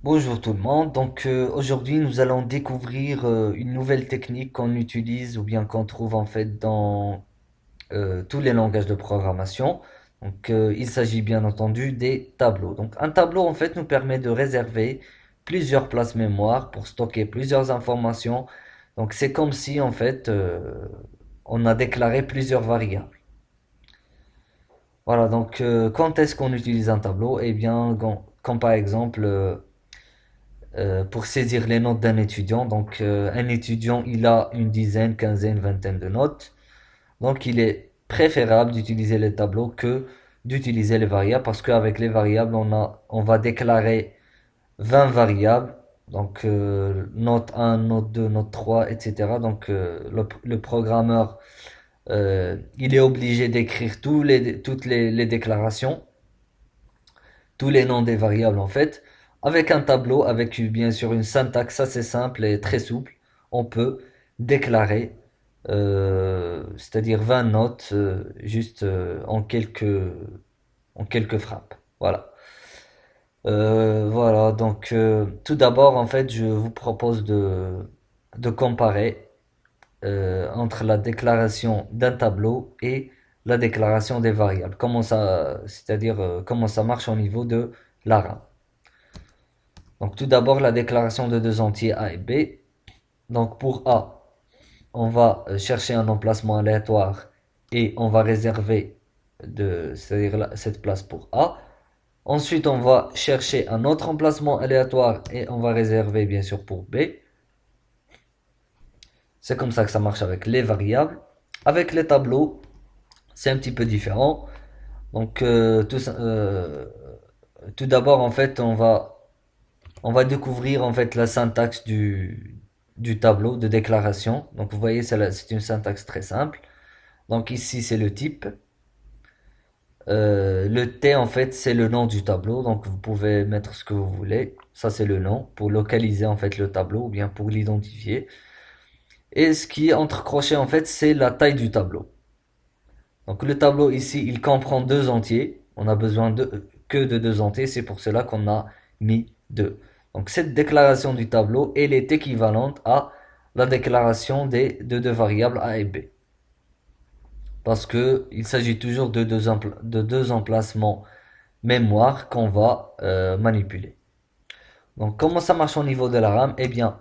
Bonjour tout le monde. Aujourd'hui nous allons découvrir une nouvelle technique qu'on utilise ou bien qu'on trouve en fait dans tous les langages de programmation. Il s'agit bien entendu des tableaux. Donc un tableau en fait nous permet de réserver plusieurs places mémoire pour stocker plusieurs informations. Donc c'est comme si en fait on a déclaré plusieurs variables. Voilà, quand est-ce qu'on utilise un tableau? Eh bien, comme par exemple pour saisir les notes d'un étudiant. Un étudiant, il a une dizaine, quinzaine, vingtaine de notes. Donc, il est préférable d'utiliser les tableaux que d'utiliser les variables parce qu'avec les variables, on va déclarer 20 variables. Note 1, note 2, note 3, etc. Le programmeur, il est obligé d'écrire toutes les déclarations, tous les noms des variables en fait. Avec un tableau, avec bien sûr une syntaxe assez simple et très souple, on peut déclarer, c'est-à-dire 20 notes juste en quelques frappes. Voilà. Tout d'abord, en fait, je vous propose de comparer entre la déclaration d'un tableau et la déclaration des variables. C'est-à-dire comment ça marche au niveau de la RAM. Donc tout d'abord la déclaration de deux entiers A et B. Donc pour A, on va chercher un emplacement aléatoire et on va réserver c'est-à-dire cette place pour A. Ensuite, on va chercher un autre emplacement aléatoire et on va réserver bien sûr pour B. C'est comme ça que ça marche avec les variables. Avec les tableaux, c'est un petit peu différent. Donc tout d'abord en fait, on va découvrir en fait la syntaxe du tableau de déclaration. Donc vous voyez, c'est une syntaxe très simple. Donc ici c'est le type. Le T en fait c'est le nom du tableau. Donc vous pouvez mettre ce que vous voulez. Ça c'est le nom pour localiser en fait le tableau ou bien pour l'identifier. Et ce qui est entre crochets en fait c'est la taille du tableau. Donc le tableau ici il comprend deux entiers. On a besoin que de deux entiers. C'est pour cela qu'on a mis deux. Donc cette déclaration du tableau, elle est équivalente à la déclaration de deux variables A et B. Parce que il s'agit toujours de deux emplacements mémoire qu'on va manipuler. Donc comment ça marche au niveau de la RAM? Eh bien,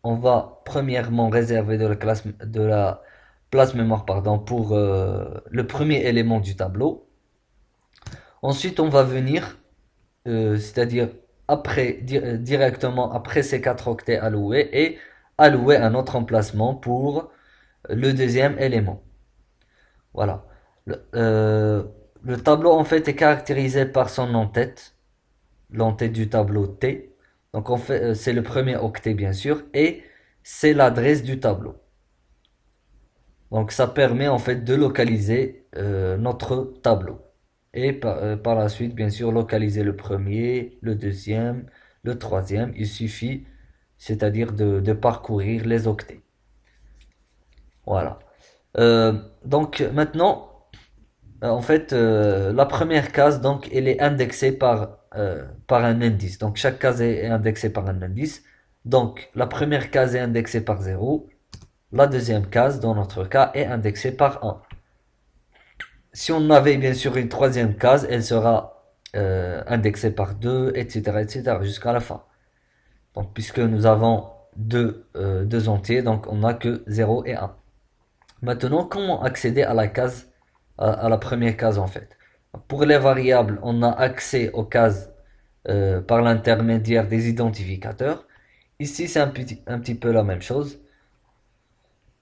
on va premièrement réserver de la place mémoire pardon, pour le premier élément du tableau. Ensuite, on va venir c'est-à-dire directement après ces 4 octets alloués et allouer un autre emplacement pour le deuxième élément. Voilà. Le, euh, le tableau en fait est caractérisé par son en-tête, l'en-tête du tableau T. C'est le premier octet bien sûr et c'est l'adresse du tableau. Donc ça permet en fait de localiser notre tableau. Et par la suite, bien sûr, localiser le premier, le deuxième, le troisième. Il suffit, c'est-à-dire de parcourir les octets. Voilà. Donc maintenant, la première case, donc, elle est indexée par un indice. Donc chaque case est indexée par un indice. Donc la première case est indexée par zéro. La deuxième case, dans notre cas, est indexée par un. Si on avait bien sûr une troisième case, elle sera indexée par 2, etc., etc., jusqu'à la fin. Donc, puisque nous avons deux entiers, donc on n'a que 0 et 1. Maintenant, comment accéder à à la première case en fait? Pour les variables, on a accès aux cases par l'intermédiaire des identificateurs. Ici, c'est un petit peu la même chose.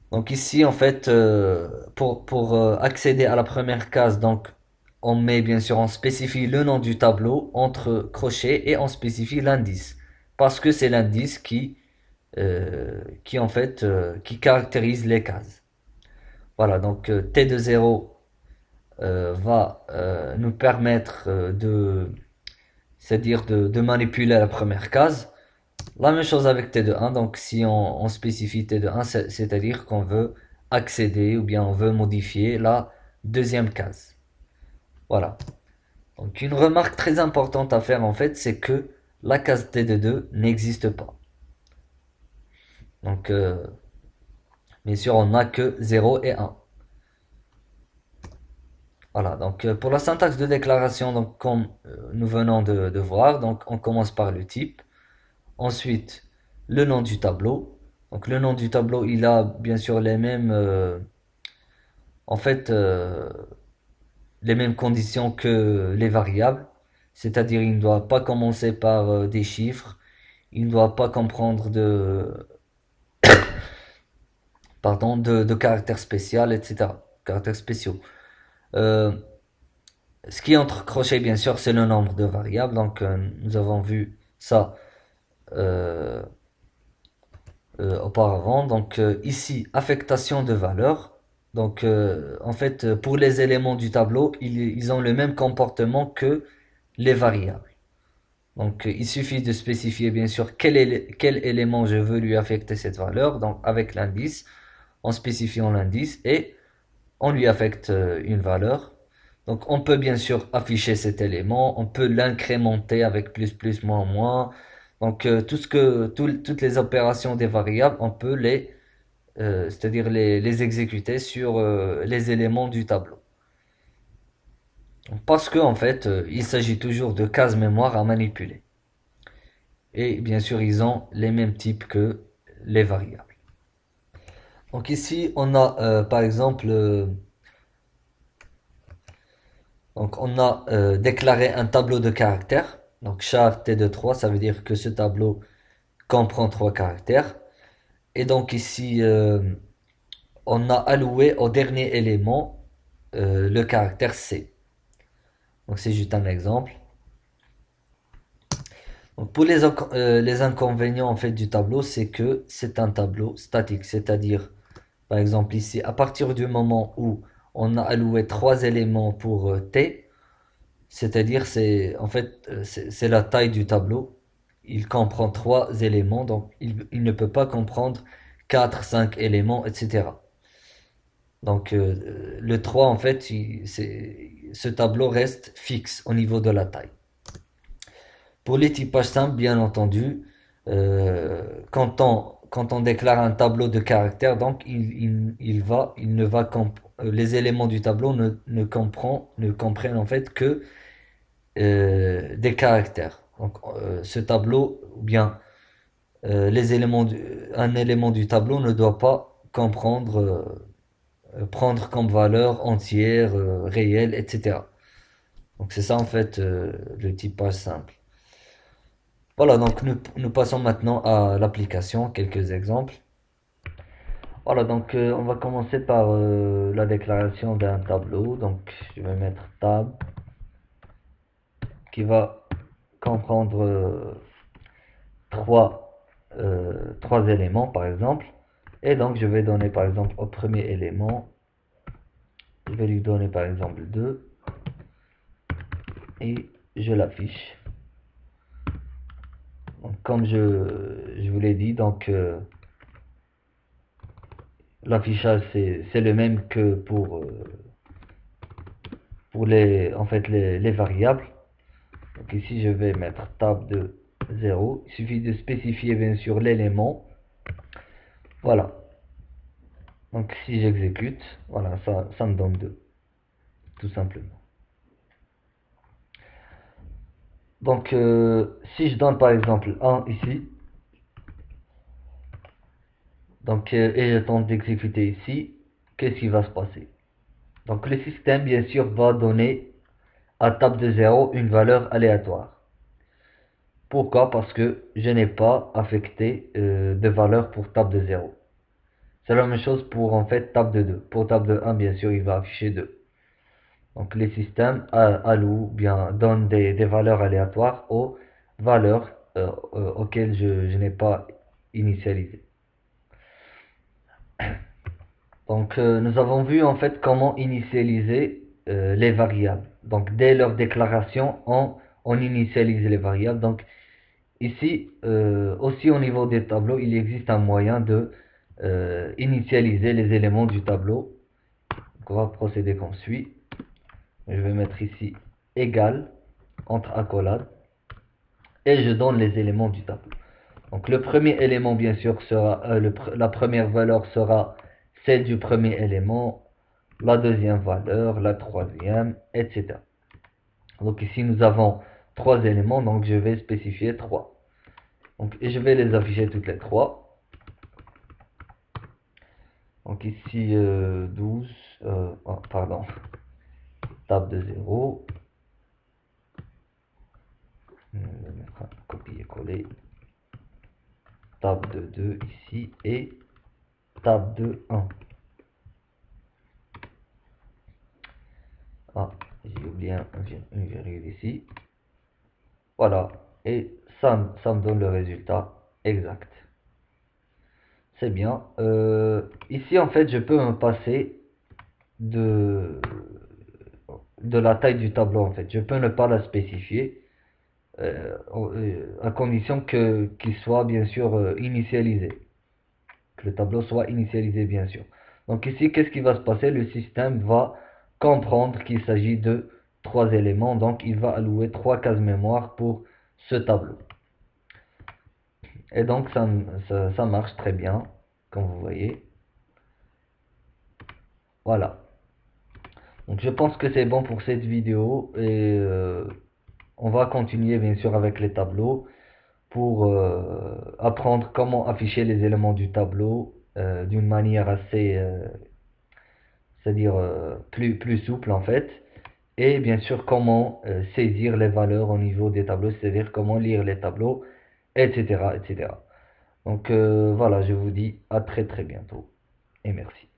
Donc ici, en fait, pour accéder à la première case, donc on met bien sûr, on spécifie le nom du tableau entre crochets et on spécifie l'indice. Parce que c'est l'indice qui en fait, qui caractérise les cases. Voilà, T de 0 va nous permettre c'est-à-dire de manipuler la première case. La même chose avec T de 1, donc si on spécifie T de 1, c'est-à-dire qu'on veut accéder ou bien on veut modifier la deuxième case. Voilà. Donc une remarque très importante à faire en fait, c'est que la case TD2 n'existe pas. Donc, bien sûr, on n'a que 0 et 1. Voilà, donc pour la syntaxe de déclaration, donc, comme nous venons de voir, donc on commence par le type. Ensuite, le nom du tableau. Donc le nom du tableau, il a bien sûr les mêmes, en fait, les mêmes conditions que les variables. C'est-à-dire, il ne doit pas commencer par des chiffres. Il ne doit pas comprendre de caractères spéciaux, etc. Caractères spéciaux. Euh, Ce qui est entre crochets, bien sûr, c'est le nombre de variables. Donc, nous avons vu ça euh, auparavant. Donc, ici, affectation de valeur. Donc, en fait, pour les éléments du tableau, ils ont le même comportement que les variables. Donc, il suffit de spécifier, bien sûr, quel élément je veux lui affecter cette valeur. Donc, avec l'indice, en spécifiant l'indice et on lui affecte une valeur. Donc on peut bien sûr afficher cet élément, on peut l'incrémenter avec plus, plus, moins, moins. Donc toutes les opérations des variables, on peut c'est-à-dire les exécuter sur les éléments du tableau. Parce qu'en fait, il s'agit toujours de cases mémoire à manipuler. Et bien sûr, ils ont les mêmes types que les variables. Donc ici, on a par exemple donc on a déclaré un tableau de caractères. Donc char T de 3, ça veut dire que ce tableau comprend 3 caractères. Et donc ici, on a alloué au dernier élément le caractère C. Donc c'est juste un exemple. Donc pour les inconvénients en fait du tableau, c'est que c'est un tableau statique. C'est-à-dire, par exemple ici, à partir du moment où on a alloué 3 éléments pour T, c'est-à-dire, c'est en fait, c'est la taille du tableau. Il comprend 3 éléments, donc il ne peut pas comprendre 4, 5 éléments, etc. Donc, le 3 en fait, ce tableau reste fixe au niveau de la taille. Pour les typages simples, bien entendu, quand on déclare un tableau de caractères, donc il ne va les éléments du tableau ne comprennent en fait que des caractères. Donc, ce tableau, ou bien un élément du tableau ne doit pas comprendre, prendre comme valeur entière, réelle, etc. Donc, c'est ça en fait le typage simple. Voilà, donc nous passons maintenant à l'application, quelques exemples. Voilà, donc on va commencer par la déclaration d'un tableau. Donc, je vais mettre tab qui va comprendre trois éléments par exemple. Et donc je vais donner par exemple au premier élément, je vais lui donner par exemple 2 et je l'affiche. Donc, comme je vous l'ai dit, donc l'affichage c'est le même que pour en fait les variables. Donc ici je vais mettre tab de 0. Il suffit de spécifier bien sûr l'élément. Voilà. Donc si j'exécute, voilà, ça me donne 2, tout simplement. Donc si je donne par exemple 1 ici, donc et je tente d'exécuter ici, qu'est-ce qui va se passer? Donc le système bien sûr va donner à table de 0 une valeur aléatoire. Pourquoi? Parce que je n'ai pas affecté de valeur pour table de 0. C'est la même chose pour en fait table de 2. Pour table de 1, bien sûr, il va afficher 2. Donc les systèmes allouent, bien donnent des valeurs aléatoires aux valeurs auxquelles je n'ai pas initialisé. Donc nous avons vu en fait comment initialiser les variables. Donc dès leur déclaration, on initialise les variables. Donc ici aussi au niveau des tableaux, il existe un moyen de initialiser les éléments du tableau. Donc, on va procéder comme suit. Je vais mettre ici égal entre accolades. et je donne les éléments du tableau. Donc le premier élément, bien sûr, sera la première valeur sera celle du premier élément, la deuxième valeur, la troisième, etc. Donc ici nous avons trois éléments, donc je vais spécifier trois. Donc, et je vais les afficher toutes les trois. Donc ici 12, pardon, table de 0, je vais mettre un copier-coller, table de 2 ici et table de 1. Ah, j'ai oublié une virgule ici. Voilà, et ça me donne le résultat exact. C'est bien. Ici, en fait, je peux me passer de, de la taille du tableau, en fait. Je peux ne pas la spécifier, à condition qu'il soit, bien sûr, initialisé. Que le tableau soit initialisé, bien sûr. Donc ici, qu'est-ce qui va se passer? Le système va comprendre qu'il s'agit de trois éléments, donc il va allouer trois cases mémoire pour ce tableau. Et donc ça marche très bien, comme vous voyez. Voilà. Donc je pense que c'est bon pour cette vidéo et on va continuer bien sûr avec les tableaux pour apprendre comment afficher les éléments du tableau d'une manière assez, c'est-à-dire plus souple en fait. Et bien sûr comment saisir les valeurs au niveau des tableaux, c'est-à-dire comment lire les tableaux, etc. etc. Donc voilà, je vous dis à très très bientôt et merci.